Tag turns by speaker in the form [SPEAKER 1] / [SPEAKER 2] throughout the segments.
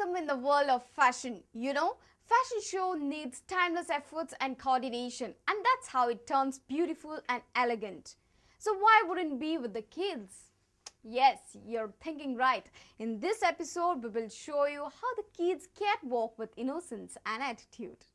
[SPEAKER 1] welcome in the world of fashion. Fashion show needs timeless efforts and coordination, and that's how it turns beautiful and elegant. So why wouldn't it be with the kids? Yes, you're thinking right. In this episode, we will show you how the kids catwalk with innocence and attitude.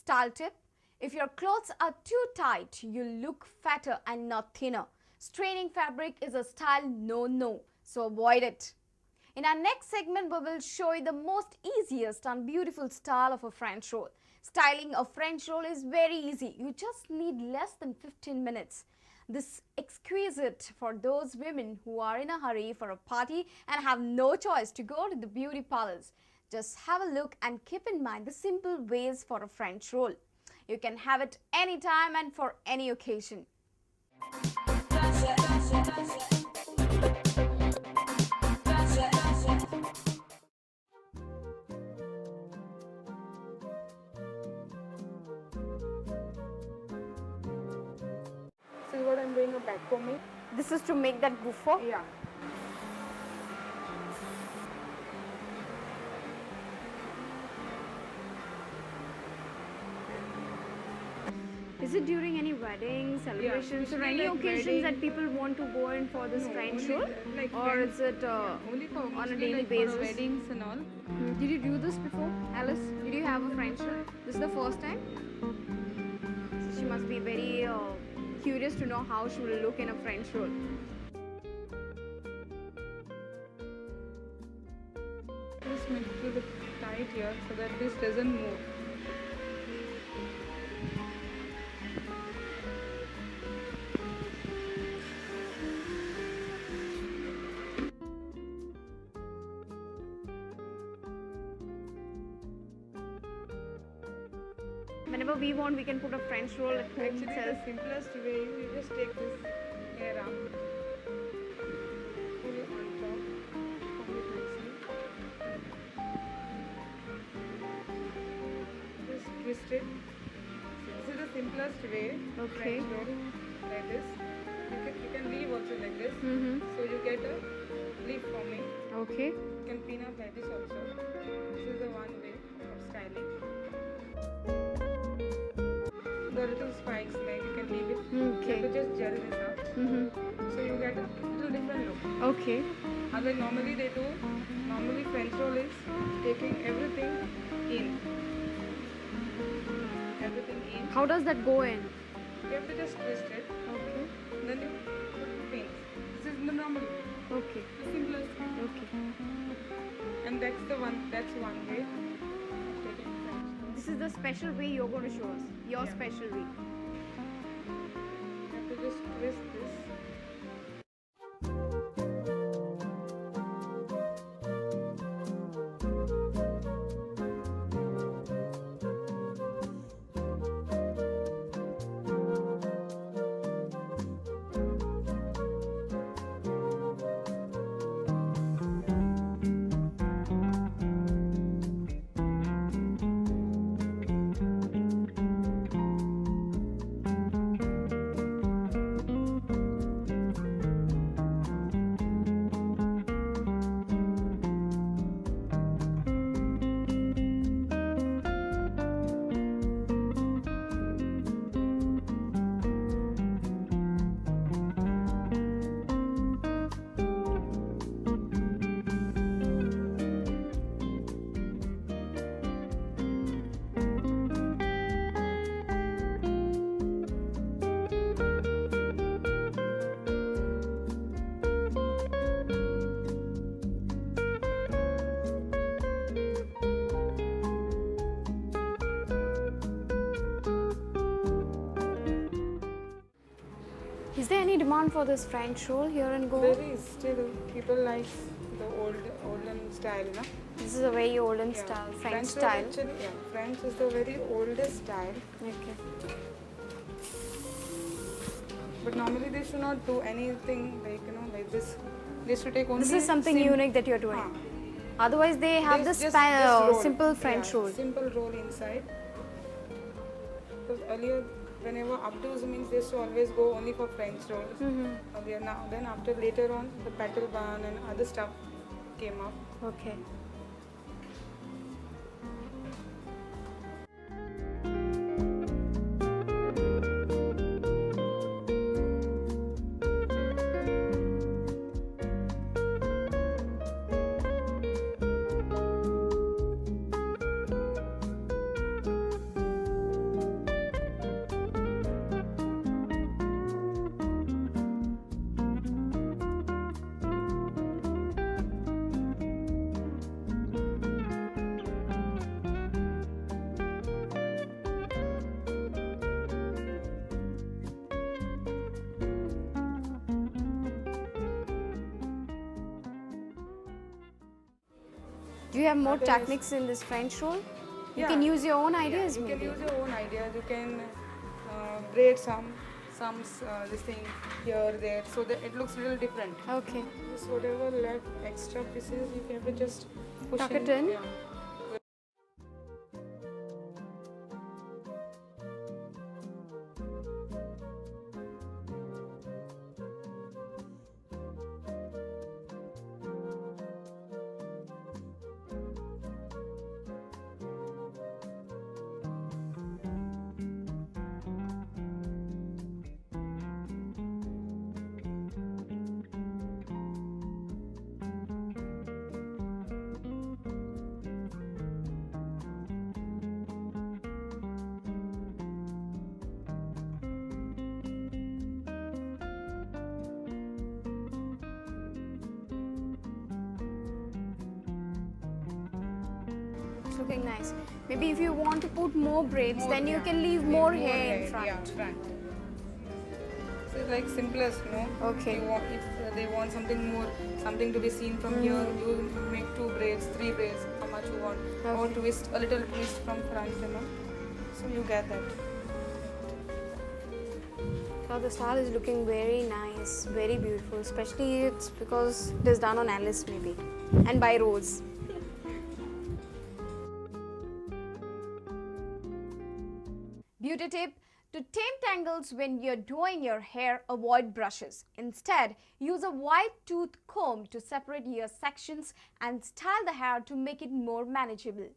[SPEAKER 1] Style tip: if your clothes are too tight, you look fatter and not thinner. Straining fabric is a style no, so avoid it. In our next segment, we will show you the most easiest and beautiful style of a French roll. Styling a French roll is very easy. You just need less than 15 minutes. This exquisite for those women who are in a hurry for a party and have no choice to go to the beauty parlors. Just have a look and keep in mind the simple ways for a French roll. You can have it anytime and for any occasion.
[SPEAKER 2] See what I'm doing a back combing?
[SPEAKER 1] This is to make that guffaw?
[SPEAKER 2] Yeah.
[SPEAKER 1] Is it during any weddings, celebrations, or any
[SPEAKER 2] like
[SPEAKER 1] occasions that people want to go in for this French roll?
[SPEAKER 2] Like
[SPEAKER 1] Or is it
[SPEAKER 2] only for
[SPEAKER 1] on a
[SPEAKER 2] occasionally,
[SPEAKER 1] daily
[SPEAKER 2] like
[SPEAKER 1] basis?
[SPEAKER 2] for weddings and all.
[SPEAKER 1] Did you do this before, Alice? Did you have a French roll? This is the first time? She must be very curious to know how she will look in a French roll.
[SPEAKER 2] Just make it a bit tight here so that this doesn't move.
[SPEAKER 1] Whenever we want, we can put a French roll at home
[SPEAKER 2] Actually,
[SPEAKER 1] itself.
[SPEAKER 2] the simplest way is you just take this hair up, pull it on top, pull it nicely, just twist it. This is the simplest way.
[SPEAKER 1] Okay.
[SPEAKER 2] French roll like this. You can leave also like this.
[SPEAKER 1] Mm-hmm.
[SPEAKER 2] So you get a leaf forming.
[SPEAKER 1] Okay.
[SPEAKER 2] You can pin up like this also. This is the one way of styling. The little spikes, like you can leave it.
[SPEAKER 1] Okay.
[SPEAKER 2] You have to just gel this up.
[SPEAKER 1] Mm-hmm.
[SPEAKER 2] So you get a little different look.
[SPEAKER 1] Okay.
[SPEAKER 2] Otherwise, normally French roll is taking everything in. Everything in.
[SPEAKER 1] How does that go in?
[SPEAKER 2] You have to just twist it.
[SPEAKER 1] Okay.
[SPEAKER 2] Then you put pins. This is the normal way.
[SPEAKER 1] Okay.
[SPEAKER 2] The simplest way.
[SPEAKER 1] Okay.
[SPEAKER 2] And that's one way of taking French roll.
[SPEAKER 1] This is the special way you're going to show us. Your
[SPEAKER 2] Yeah.
[SPEAKER 1] special way.
[SPEAKER 2] You have to just twist this.
[SPEAKER 1] Is there any demand for this French roll here in Goa?
[SPEAKER 2] There is still people like the olden style, no?
[SPEAKER 1] This is a very olden
[SPEAKER 2] Yeah.
[SPEAKER 1] style, French
[SPEAKER 2] roll
[SPEAKER 1] style.
[SPEAKER 2] Actually, yeah, French is the very oldest style.
[SPEAKER 1] Okay.
[SPEAKER 2] But normally they should not do anything like like this. They should take only.
[SPEAKER 1] This is something unique that you're doing. Otherwise, they have this
[SPEAKER 2] Just roll.
[SPEAKER 1] simple French
[SPEAKER 2] Yeah,
[SPEAKER 1] roll.
[SPEAKER 2] Simple roll inside. Because earlier, whenever updos means they used to always go only for French rolls. Earlier, now then after later on the petal bun and other stuff came up.
[SPEAKER 1] Okay. Do you have more
[SPEAKER 2] Others-
[SPEAKER 1] techniques in this French roll? You
[SPEAKER 2] Yeah.
[SPEAKER 1] can use your own
[SPEAKER 2] Yeah,
[SPEAKER 1] ideas,
[SPEAKER 2] you
[SPEAKER 1] maybe.
[SPEAKER 2] can use your own ideas. You can braid some this thing here there so that it looks a little different.
[SPEAKER 1] Okay.
[SPEAKER 2] Just whatever left extra pieces you have to just push
[SPEAKER 1] Tuck it in.
[SPEAKER 2] Yeah.
[SPEAKER 1] looking nice. Maybe if you want to put more braids,
[SPEAKER 2] More,
[SPEAKER 1] then you
[SPEAKER 2] yeah.
[SPEAKER 1] can leave more hair in front.
[SPEAKER 2] Yeah, front. So it's like simplest,
[SPEAKER 1] Okay.
[SPEAKER 2] If they want something more, something to be seen from here, you make 2 braids, 3 braids, how much you want, or
[SPEAKER 1] Okay.
[SPEAKER 2] twist, a little twist from front, So you get that.
[SPEAKER 1] Now the style is looking very nice, very beautiful. Especially it's because it is done on Alice maybe, and by Rose. Beauty tip: to tame tangles when you're doing your hair, avoid brushes. Instead, use a wide tooth comb to separate your sections and style the hair to make it more manageable.